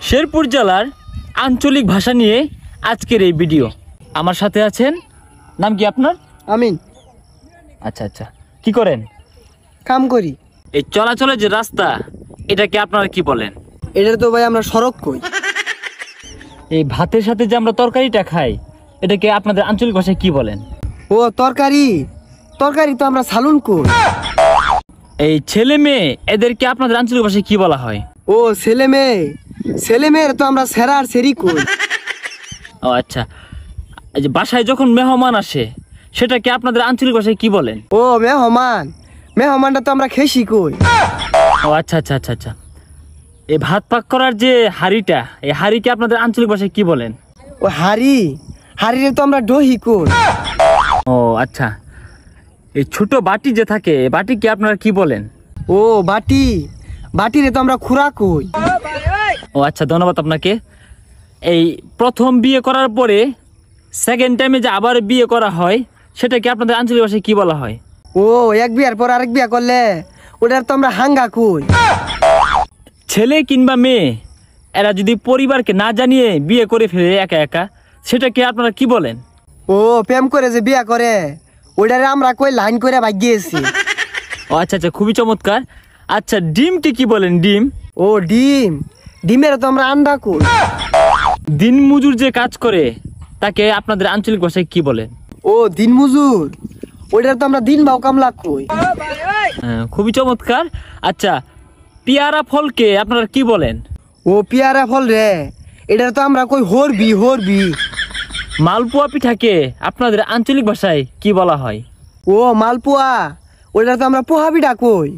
শেরপুর জেলার আঞ্চলিক ভাষা নিয়ে আজকের এই ভিডিও। আমার সাথে আছেন, নাম কি আপনার? আমিন। আচ্ছা আচ্ছা, কি করেন? কাম করি। এই চলাচলের যে রাস্তা, এটাকে আপনারা কি বলেন? এটা তো ভাই আমরা সড়ক কই। এই ভাতের সাথে যে আমরা তরকারিটা খাই, এটাকে আপনাদের আঞ্চলিক ভাষায় কি বলেন? ও তরকারি, তরকারি তো আমরা সালুন কই। এই ছেলে মেয়ে, এদেরকে আপনাদের আঞ্চলিক ভাষায় কি বলা হয়? ও ছেলে মেয়ে, ছেলে মেয়ের তো আমরা সেরা আর সেরি কই। ও আচ্ছা, এই যে বাসায় যখন মেহমান আসে, সেটাকে আপনাদের আঞ্চলিক ভাষায় কি বলেন? ও মেহমান, মেহমানটা তো আমরা খেসি কই। ও আচ্ছা আচ্ছা আচ্ছা আচ্ছা। এই ভাত পাক করার যে হাঁড়িটা, এই হাঁড়িকে আপনাদের আঞ্চলিক ভাষায় কি বলেন? ও হাড়ি, হাড়িরে তো আমরা ডহি কই। ও আচ্ছা, এই ছোট বাটি যে থাকে, এই বাটিকে আপনারা কি বলেন? ও বাটি, বাটিরে তো আমরা খুরা কই। ও আচ্ছা, ধন্যবাদ আপনাকে। এই প্রথম বিয়ে করার পরে সেকেন্ড টাইমে যে আবার বিয়ে করা হয়, সেটাকে আপনাদের আঞ্চলিক ভাষায় কি বলা হয়? ও এক বিয়ার পর আরেক বিয়া করলে ওটার তো আমরা হাঙ্গা কই। ছেলে কিংবা মেয়ে, এরা যদি পরিবারকে না জানিয়ে বিয়ে করে ফেলে একা একা, সেটাকে আপনারা কি বলেন? ও প্রেম করে যে বিয়া করে, ওটারে আমরা কই লাইন করে ভাগিয়েছি। ও আচ্ছা আচ্ছা, খুবই চমৎকার। আচ্ছা, ডিমকে কি বলেন? ডিম? ও ডিম, ডিমের তো আমরা আন্ডা কই। দিন মজুর যে কাজ করে, তাকে আপনাদের আঞ্চলিক ভাষায় কি বলেন? ও দিন মজুর, ওইটার তো আমরা দিন বাউ কামলা কই। হ্যাঁ, খুবই চমৎকার। আচ্ছা, পেয়ারা ফলকে আপনারা কি বলেন? ও পিয়ারা ফল রে, এটার তো আমরা কই হরবি হরবি। মালপোয়া পিঠাকে আপনাদের আঞ্চলিক ভাষায় কি বলা হয়? ও মালপোয়া, ওইটার তো আমরা পোহা পিঠা কই।